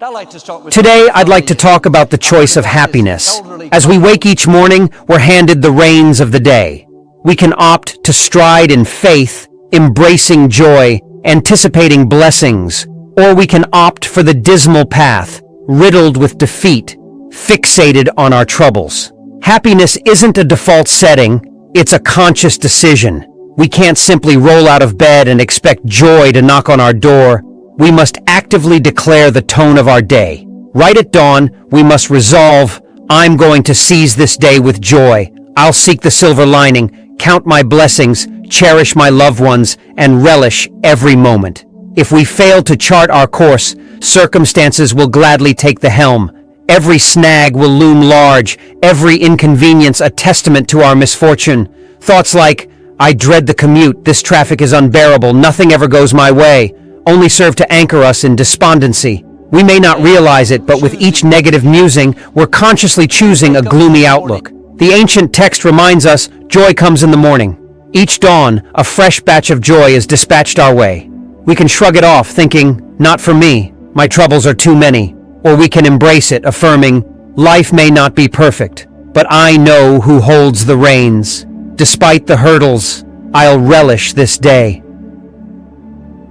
Today, I'd like to talk about the choice of happiness. As we wake each morning, we're handed the reins of the day. We can opt to stride in faith, embracing joy, anticipating blessings, or we can opt for the dismal path, riddled with defeat, fixated on our troubles. Happiness isn't a default setting, it's a conscious decision. We can't simply roll out of bed and expect joy to knock on our door. We must actively declare the tone of our day. Right at dawn, we must resolve, I'm going to seize this day with joy. I'll seek the silver lining, count my blessings, cherish my loved ones, and relish every moment. If we fail to chart our course, circumstances will gladly take the helm. Every snag will loom large, every inconvenience a testament to our misfortune. Thoughts like, I dread the commute, this traffic is unbearable, nothing ever goes my way, only serve to anchor us in despondency. We may not realize it, but with each negative musing, we're consciously choosing a gloomy outlook. The ancient text reminds us, joy comes in the morning. Each dawn, a fresh batch of joy is dispatched our way. We can shrug it off, thinking, not for me, my troubles are too many. Or we can embrace it, affirming, life may not be perfect, but I know who holds the reins. Despite the hurdles, I'll relish this day.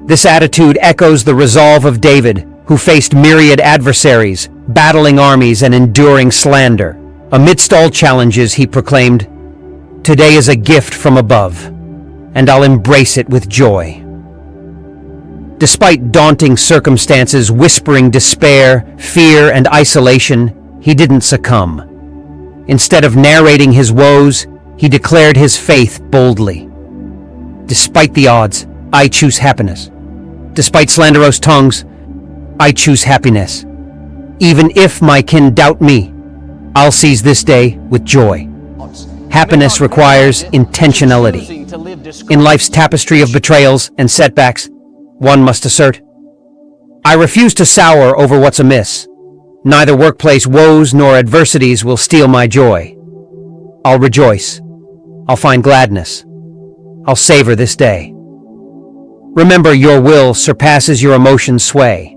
This attitude echoes the resolve of David, who faced myriad adversaries, battling armies and enduring slander. Amidst all challenges, he proclaimed, today is a gift from above, and I'll embrace it with joy. Despite daunting circumstances whispering despair, fear, and isolation, he didn't succumb. Instead of narrating his woes, he declared his faith boldly. Despite the odds, I choose happiness. Despite slanderous tongues, I choose happiness. Even if my kin doubt me, I'll seize this day with joy. Happiness requires intentionality. In life's tapestry of betrayals and setbacks, one must assert, I refuse to sour over what's amiss. Neither workplace woes nor adversities will steal my joy. I'll rejoice. I'll find gladness. I'll savor this day. Remember, your will surpasses your emotions' sway.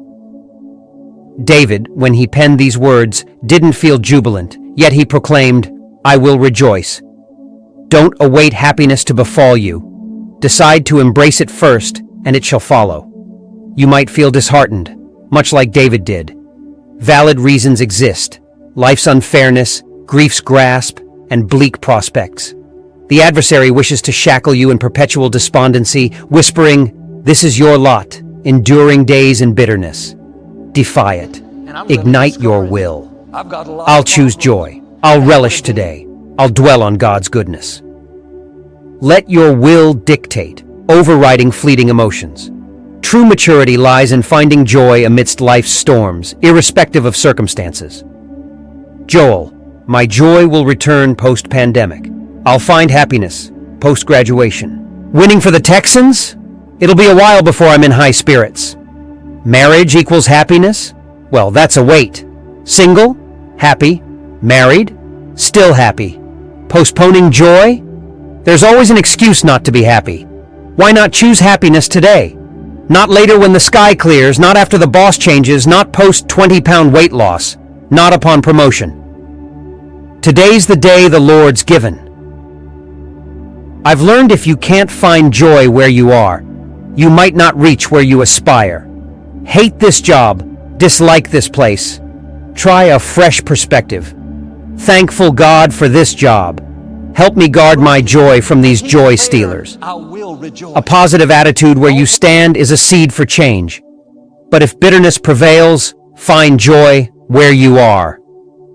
David, when he penned these words, didn't feel jubilant, yet he proclaimed, I will rejoice. Don't await happiness to befall you. Decide to embrace it first, and it shall follow. You might feel disheartened, much like David did. Valid reasons exist: life's unfairness, grief's grasp, and bleak prospects. The adversary wishes to shackle you in perpetual despondency, whispering, this is your lot, enduring days in bitterness. Defy it. Ignite your will. I'll choose joy. I'll relish today. I'll dwell on God's goodness. Let your will dictate, overriding fleeting emotions. True maturity lies in finding joy amidst life's storms, irrespective of circumstances. Joel, my joy will return post-pandemic. I'll find happiness post-graduation. Winning for the Texans? It'll be a while before I'm in high spirits. Marriage equals happiness? Well, that's a wait. Single? Happy. Married? Still happy. Postponing joy? There's always an excuse not to be happy. Why not choose happiness today? Not later when the sky clears, not after the boss changes, not post 20-pound weight loss, not upon promotion. Today's the day the Lord's given. I've learned if you can't find joy where you are, you might not reach where you aspire. Hate this job, dislike this place. Try a fresh perspective. Thankful God for this job. Help me guard my joy from these joy stealers. A positive attitude where you stand is a seed for change. But if bitterness prevails, find joy where you are.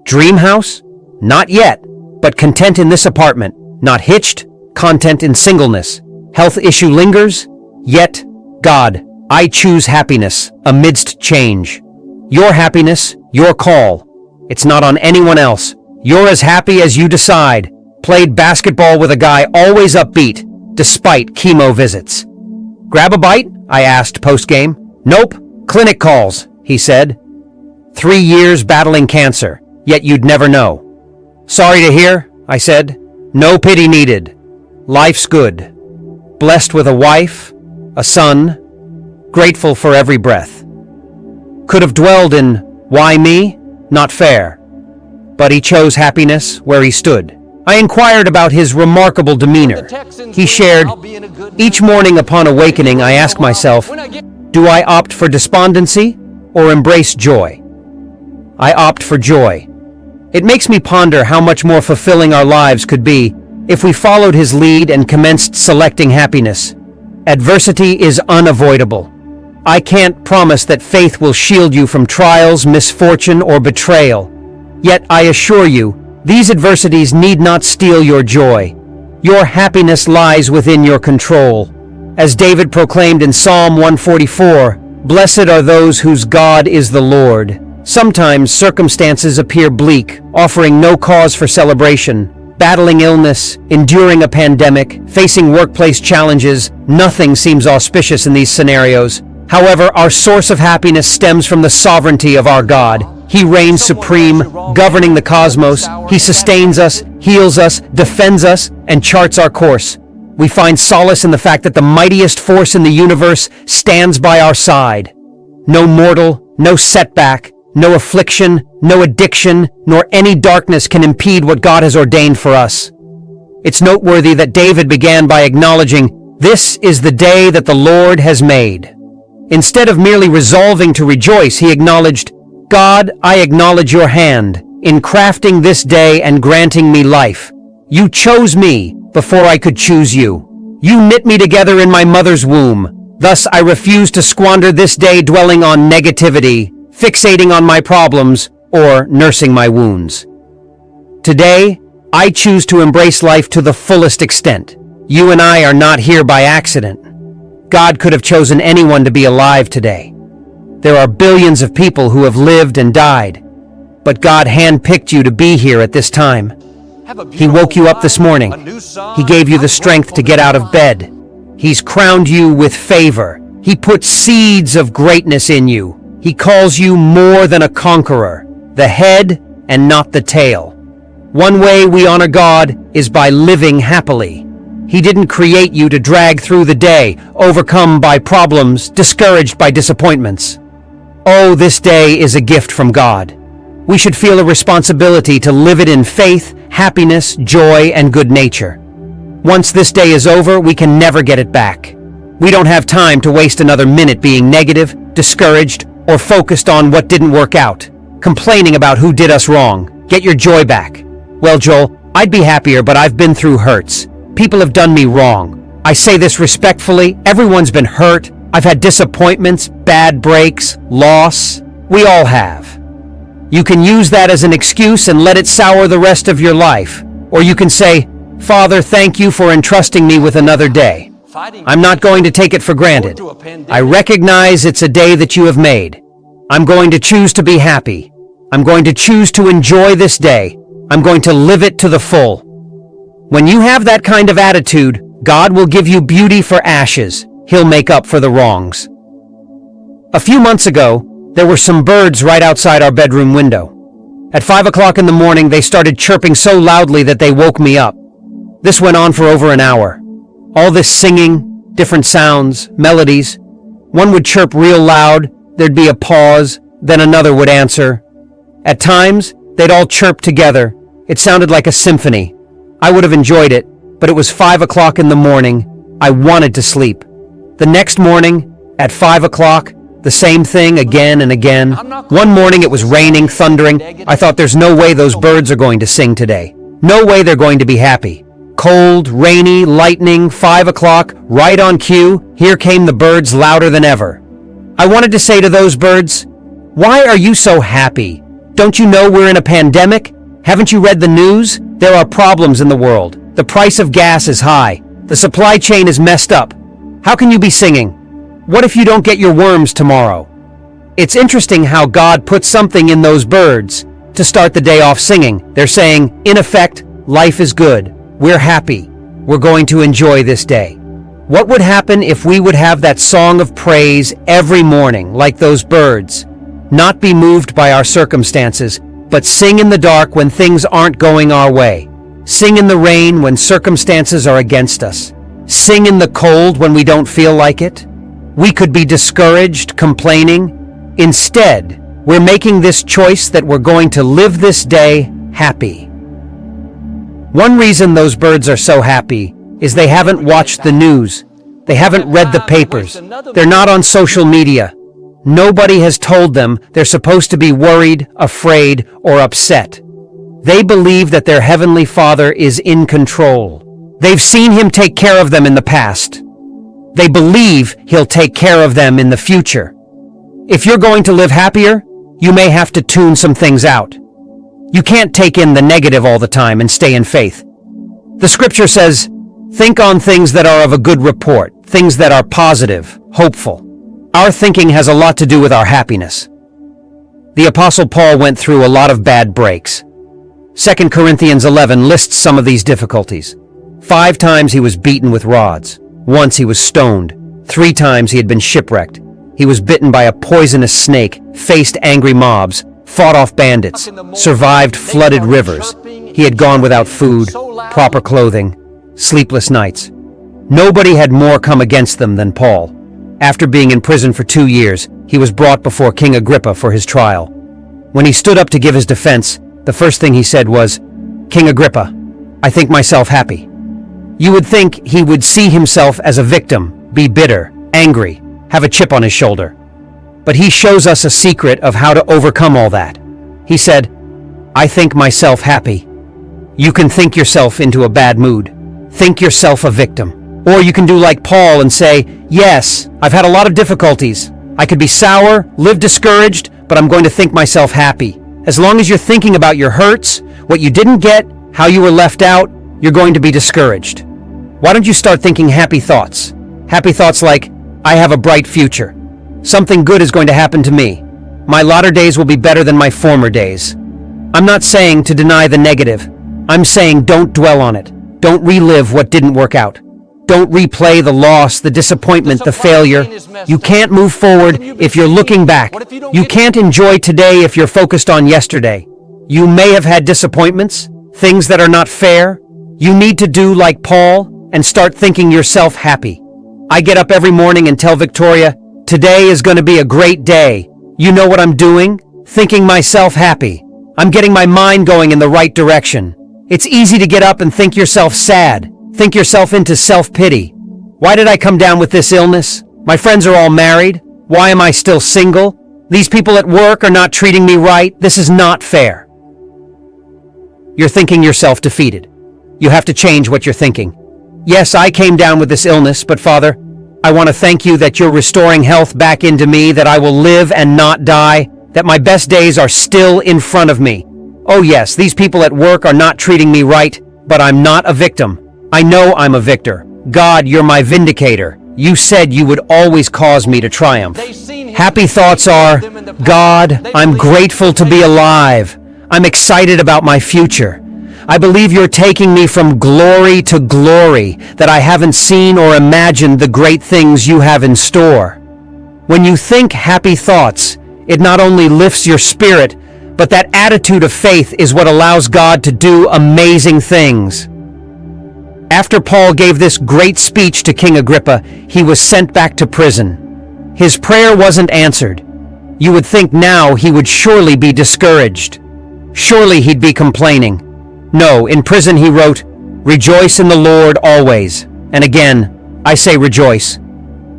Dream house? Not yet, but content in this apartment. Not hitched, content in singleness. Health issue lingers? Yet, God, I choose happiness amidst change. Your happiness, your call. It's not on anyone else. You're as happy as you decide. Played basketball with a guy always upbeat, despite chemo visits. Grab a bite? I asked post-game. Nope, clinic calls, he said. 3 years battling cancer, yet you'd never know. Sorry to hear, I said. No pity needed. Life's good. Blessed with a wife, a son, grateful for every breath. Could have dwelled in Why me? Not fair. But he chose happiness where he stood. I inquired about his remarkable demeanor. He shared, "Each morning upon awakening, I ask myself, do I opt for despondency or embrace joy? I opt for joy. It makes me ponder how much more fulfilling our lives could be if we followed his lead and commenced selecting happiness. Adversity is unavoidable. I can't promise that faith will shield you from trials, misfortune, or betrayal. Yet I assure you, these adversities need not steal your joy. Your happiness lies within your control. As David proclaimed in Psalm 144, "Blessed are those whose God is the Lord." Sometimes circumstances appear bleak, offering no cause for celebration. Battling illness, enduring a pandemic, facing workplace challenges, nothing seems auspicious in these scenarios. However, our source of happiness stems from the sovereignty of our God. He reigns supreme, governing the cosmos. He sustains us, heals us, defends us, and charts our course. We find solace in the fact that the mightiest force in the universe stands by our side. No mortal, no setback, no affliction, no addiction, nor any darkness can impede what God has ordained for us. It's noteworthy that David began by acknowledging, "This is the day that the Lord has made." Instead of merely resolving to rejoice, he acknowledged, "God, I acknowledge your hand in crafting this day and granting me life. You chose me before I could choose you. You knit me together in my mother's womb. Thus I refuse to squander this day dwelling on negativity, fixating on my problems, or nursing my wounds. Today, I choose to embrace life to the fullest extent. You and I are not here by accident. God could have chosen anyone to be alive today. There are billions of people who have lived and died, but God handpicked you to be here at this time. He woke you up this morning. He gave you the strength to get out of bed. He's crowned you with favor. He put seeds of greatness in you. He calls you more than a conqueror, the head and not the tail. One way we honor God is by living happily. He didn't create you to drag through the day, overcome by problems, discouraged by disappointments. Oh, this day is a gift from God. We should feel a responsibility to live it in faith, happiness, joy, and good nature. Once this day is over, we can never get it back. We don't have time to waste another minute being negative, discouraged, or focused on what didn't work out, complaining about who did us wrong. Get your joy back. Well, Joel, I'd be happier, but I've been through hurts. People have done me wrong. I say this respectfully. Everyone's been hurt. I've had disappointments, bad breaks, loss. We all have. You can use that as an excuse and let it sour the rest of your life. Or you can say, "Father, thank you for entrusting me with another day. I'm not going to take it for granted. I recognize it's a day that you have made. I'm going to choose to be happy. I'm going to choose to enjoy this day. I'm going to live it to the full." When you have that kind of attitude, God will give you beauty for ashes. He'll make up for the wrongs. A few months ago, there were some birds right outside our bedroom window. At 5 o'clock in the morning, they started chirping so loudly that they woke me up. This went on for over an hour. All this singing, different sounds, melodies. One would chirp real loud, there'd be a pause, then another would answer. At times, they'd all chirp together. It sounded like a symphony. I would have enjoyed it, but it was 5 o'clock in the morning. I wanted to sleep. The next morning, at 5 o'clock, the same thing again and again. One morning it was raining, thundering. I thought there's no way those birds are going to sing today. No way they're going to be happy. Cold, rainy, lightning, 5 o'clock, right on cue, here came the birds louder than ever. I wanted to say to those birds, "Why are you so happy? Don't you know we're in a pandemic? Haven't you read the news? There are problems in the world. The price of gas is high. The supply chain is messed up. How can you be singing? What if you don't get your worms tomorrow?" It's interesting how God put something in those birds to start the day off singing. They're saying, in effect, life is good. We're happy. We're going to enjoy this day. What would happen if we would have that song of praise every morning, like those birds? Not be moved by our circumstances, but sing in the dark when things aren't going our way. Sing in the rain when circumstances are against us. Sing in the cold when we don't feel like it. We could be discouraged, complaining. Instead, We're making this choice that we're going to live this day happy. One reason those birds are so happy is they haven't watched the news. They haven't read the papers. They're not on social media. Nobody has told them they're supposed to be worried, afraid, or upset. They believe that their Heavenly Father is in control. They've seen Him take care of them in the past. They believe He'll take care of them in the future. If you're going to live happier, you may have to tune some things out. You can't take in the negative all the time and stay in faith. The scripture says, think on things that are of a good report, things that are positive, hopeful. Our thinking has a lot to do with our happiness. The Apostle Paul went through a lot of bad breaks. 2 Corinthians 11 lists some of these difficulties. 5 times he was beaten with rods. Once he was stoned. 3 times he had been shipwrecked. He was bitten by a poisonous snake, faced angry mobs, fought off bandits, survived flooded rivers. He had gone without food, proper clothing, sleepless nights. Nobody had more come against them than Paul. After being in prison for 2 years, he was brought before King Agrippa for his trial. When he stood up to give his defense, the first thing he said was, "King Agrippa, I think myself happy." You would think he would see himself as a victim, be bitter, angry, have a chip on his shoulder. But he shows us a secret of how to overcome all that. He said, "I think myself happy." You can think yourself into a bad mood. Think yourself a victim. Or you can do like Paul and say, "Yes, I've had a lot of difficulties. I could be sour, live discouraged, but I'm going to think myself happy." As long as you're thinking about your hurts, what you didn't get, how you were left out, you're going to be discouraged. Why don't you start thinking happy thoughts? Happy thoughts like, I have a bright future. Something good is going to happen to me. My latter days will be better than my former days. I'm not saying to deny the negative. I'm saying don't dwell on it. Don't relive what didn't work out. Don't replay the loss, the disappointment, the failure. You can't move forward if you're looking back. You can't enjoy today if you're focused on yesterday. You may have had disappointments, things that are not fair. You need to do like Paul and start thinking yourself happy. I get up every morning and tell Victoria, today is going to be a great day. You know what I'm doing? Thinking myself happy. I'm getting my mind going in the right direction. It's easy to get up and think yourself sad. Think yourself into self-pity. Why did I come down with this illness? My friends are all married. Why am I still single? These people at work are not treating me right. This is not fair. You're thinking yourself defeated. You have to change what you're thinking. Yes, I came down with this illness, but Father, I want to thank you that you're restoring health back into me, that I will live and not die, that my best days are still in front of me. Oh yes, these people at work are not treating me right, but I'm not a victim. I know I'm a victor. God, you're my vindicator. You said you would always cause me to triumph. Happy thoughts are, God, I'm grateful to be alive. I'm excited about my future. I believe you're taking me from glory to glory, that I haven't seen or imagined the great things you have in store. When you think happy thoughts, it not only lifts your spirit, but that attitude of faith is what allows God to do amazing things. After Paul gave this great speech to King Agrippa, he was sent back to prison. His prayer wasn't answered. You would think now he would surely be discouraged. Surely he'd be complaining. No, in prison he wrote, "Rejoice in the Lord always." And again, I say rejoice.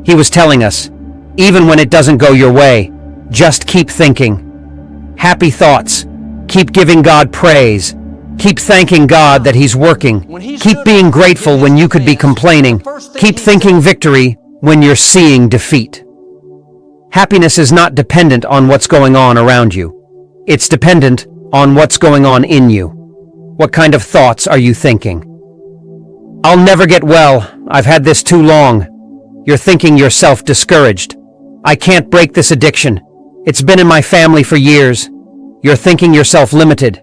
He was telling us, even when it doesn't go your way, just keep thinking. Happy thoughts. Keep giving God praise. Keep thanking God that He's working. Keep being grateful when you could be complaining. Keep thinking victory when you're seeing defeat. Happiness is not dependent on what's going on around you. It's dependent on what's going on in you. What kind of thoughts are you thinking? I'll never get well. I've had this too long. You're thinking yourself discouraged. I can't break this addiction. It's been in my family for years. You're thinking yourself limited.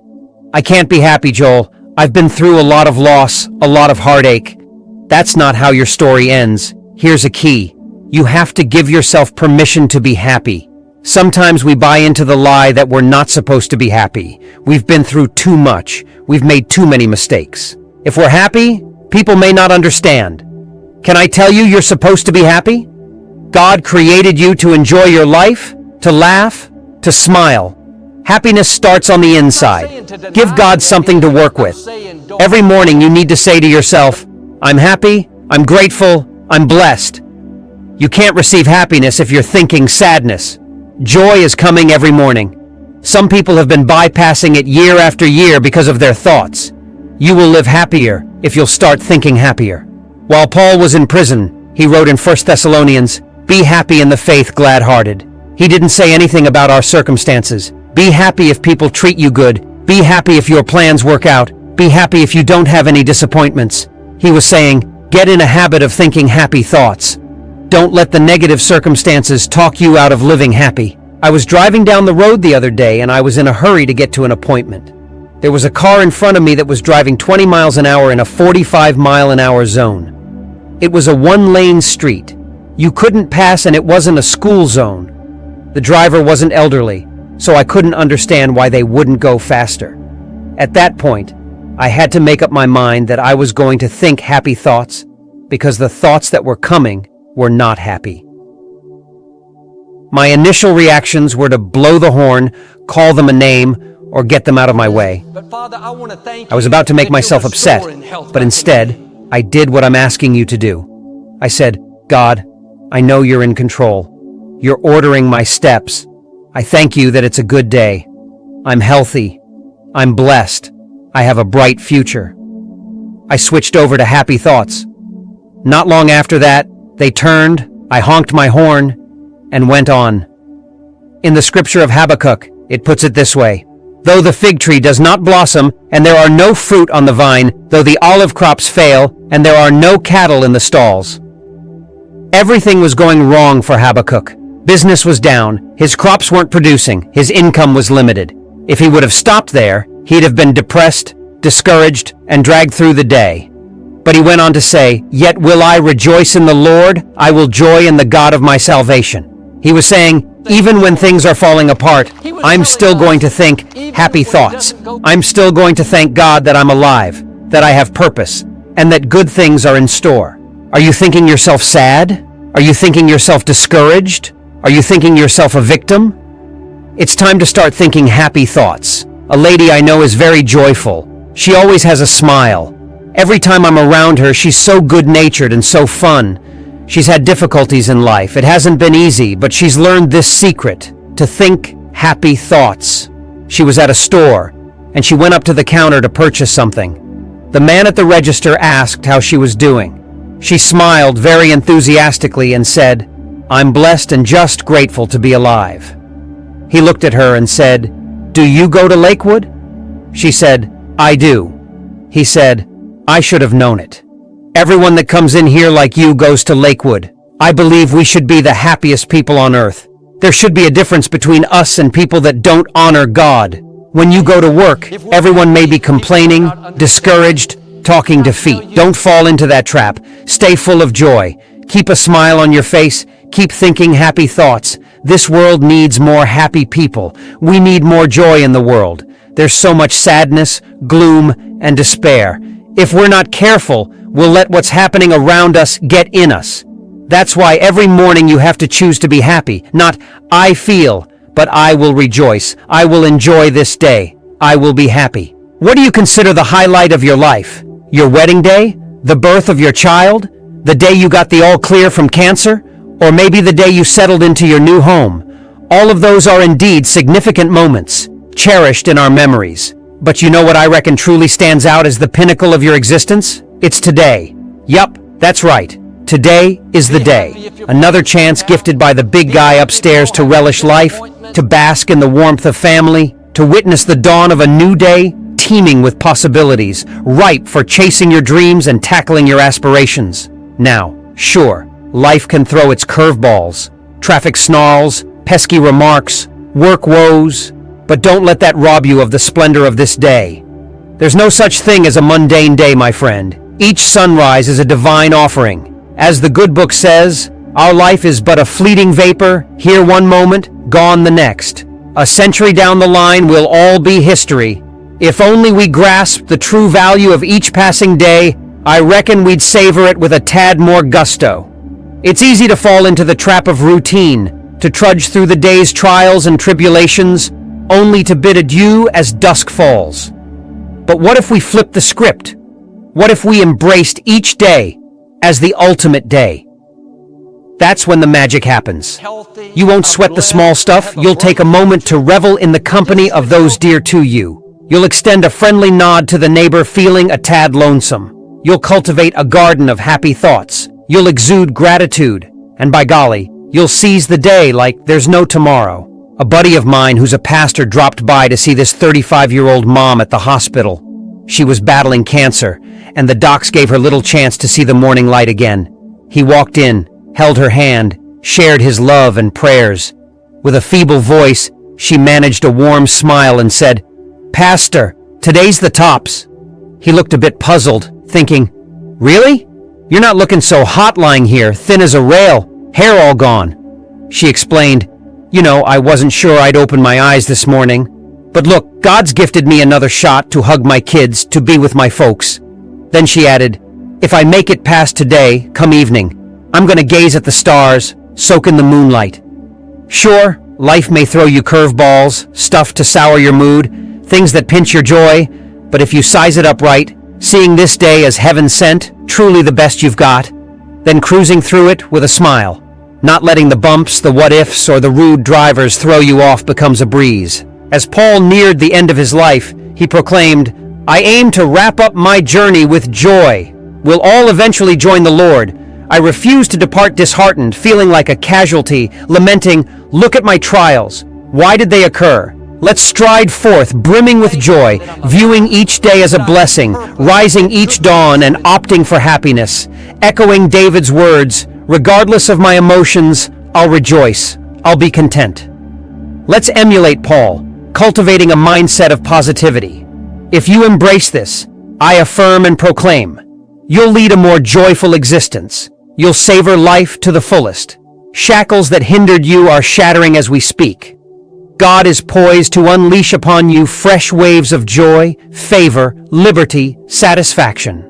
I can't be happy, Joel. I've been through a lot of loss, a lot of heartache. That's not how your story ends. Here's a key. You have to give yourself permission to be happy. Sometimes we buy into the lie that we're not supposed to be happy. We've been through too much. We've made too many mistakes. If we're happy, people may not understand. Can I tell you you're supposed to be happy? God created you to enjoy your life, to laugh, to smile. Happiness starts on the inside. Give God something to work with. Every morning you need to say to yourself, I'm happy, I'm grateful, I'm blessed. You can't receive happiness if you're thinking sadness. Joy is coming every morning. Some people have been bypassing it year after year because of their thoughts. You will live happier if you'll start thinking happier. While Paul was in prison, he wrote in 1 Thessalonians, "Be happy in the faith, glad-hearted." He didn't say anything about our circumstances. Be happy if people treat you good. Be happy if your plans work out. Be happy if you don't have any disappointments. He was saying, get in a habit of thinking happy thoughts. Don't let the negative circumstances talk you out of living happy. I was driving down the road the other day and I was in a hurry to get to an appointment. There was a car in front of me that was driving 20 miles an hour in a 45-mile-an-hour zone. It was a one-lane street. You couldn't pass and it wasn't a school zone. The driver wasn't elderly, so I couldn't understand why they wouldn't go faster. At that point, I had to make up my mind that I was going to think happy thoughts because the thoughts that were coming were not happy. My initial reactions were to blow the horn, call them a name, or get them out of my way. I was about to make myself upset, but instead, I did what I'm asking you to do. I said, God, I know you're in control. You're ordering my steps. I thank you that it's a good day. I'm healthy. I'm blessed. I have a bright future. I switched over to happy thoughts. Not long after that, they turned, I honked my horn, and went on. In the scripture of Habakkuk, it puts it this way, though the fig tree does not blossom, and there are no fruit on the vine, though the olive crops fail, and there are no cattle in the stalls. Everything was going wrong for Habakkuk. Business was down, his crops weren't producing, his income was limited. If he would have stopped there, he'd have been depressed, discouraged, and dragged through the day. But he went on to say, yet will I rejoice in the Lord, I will joy in the God of my salvation. He was saying, even when things are falling apart, I'm still going to think happy thoughts. I'm still going to thank God that I'm alive, that I have purpose, and that good things are in store. Are you thinking yourself sad? Are you thinking yourself discouraged? Are you thinking yourself a victim? It's time to start thinking happy thoughts. A lady I know is very joyful. She always has a smile. Every time I'm around her, she's so good-natured and so fun. She's had difficulties in life. It hasn't been easy, but she's learned this secret, to think happy thoughts. She was at a store, and she went up to the counter to purchase something. The man at the register asked how she was doing. She smiled very enthusiastically and said, I'm blessed and just grateful to be alive. He looked at her and said, do you go to Lakewood? She said, I do. He said, I should have known it. Everyone that comes in here like you goes to Lakewood. I believe we should be the happiest people on earth. There should be a difference between us and people that don't honor God. When you go to work, everyone may be complaining, discouraged, talking defeat. Don't fall into that trap. Stay full of joy. Keep a smile on your face. Keep thinking happy thoughts. This world needs more happy people. We need more joy in the world. There's so much sadness, gloom, and despair. If we're not careful, we'll let what's happening around us get in us. That's why every morning you have to choose to be happy. Not, I feel, but I will rejoice. I will enjoy this day. I will be happy. What do you consider the highlight of your life? Your wedding day? The birth of your child? The day you got the all clear from cancer? Or maybe the day you settled into your new home? All of those are indeed significant moments, cherished in our memories. But you know what I reckon truly stands out as the pinnacle of your existence? It's today. Yup, that's right. Today is the day. Another chance gifted by the big guy upstairs to relish life, to bask in the warmth of family, to witness the dawn of a new day, teeming with possibilities, ripe for chasing your dreams and tackling your aspirations. Now, sure, life can throw its curveballs, traffic snarls, pesky remarks, work woes, but don't let that rob you of the splendor of this day. There's no such thing as a mundane day, my friend. Each sunrise is a divine offering. As the good book says, our life is but a fleeting vapor, here one moment, gone the next. A century down the line will all be history. If only we grasped the true value of each passing day, I reckon we'd savor it with a tad more gusto. It's easy to fall into the trap of routine, to trudge through the day's trials and tribulations, only to bid adieu as dusk falls. But what if we flipped the script? What if we embraced each day as the ultimate day? That's when the magic happens. You won't sweat the small stuff. You'll take a moment to revel in the company of those dear to you. You'll extend a friendly nod to the neighbor feeling a tad lonesome. You'll cultivate a garden of happy thoughts. You'll exude gratitude. And by golly, you'll seize the day like there's no tomorrow. A buddy of mine who's a pastor dropped by to see this 35-year-old mom at the hospital. She was battling cancer, and the docs gave her little chance to see the morning light again. He walked in, held her hand, shared his love and prayers. With a feeble voice, she managed a warm smile and said, "Pastor, today's the tops." He looked a bit puzzled, thinking, "Really? You're not looking so hot lying here, thin as a rail, hair all gone." She explained, I wasn't sure I'd open my eyes this morning. But look, God's gifted me another shot to hug my kids, to be with my folks." Then she added, "If I make it past today, come evening, I'm gonna gaze at the stars, soak in the moonlight." Sure, life may throw you curveballs, stuff to sour your mood, things that pinch your joy, but if you size it up right, seeing this day as heaven sent, truly the best you've got, then cruising through it with a smile, not letting the bumps, the what-ifs, or the rude drivers throw you off becomes a breeze. As Paul neared the end of his life, he proclaimed, "I aim to wrap up my journey with joy. We'll all eventually join the Lord. I refuse to depart disheartened, feeling like a casualty, lamenting, 'Look at my trials. Why did they occur?' Let's stride forth, brimming with joy, viewing each day as a blessing, rising each dawn and opting for happiness, echoing David's words, 'Regardless of my emotions, I'll rejoice. I'll be content.'" Let's emulate Paul, cultivating a mindset of positivity. If you embrace this, I affirm and proclaim, you'll lead a more joyful existence. You'll savor life to the fullest. Shackles that hindered you are shattering as we speak. God is poised to unleash upon you fresh waves of joy, favor, liberty, satisfaction.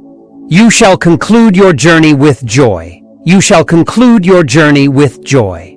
You shall conclude your journey with joy. You shall conclude your journey with joy.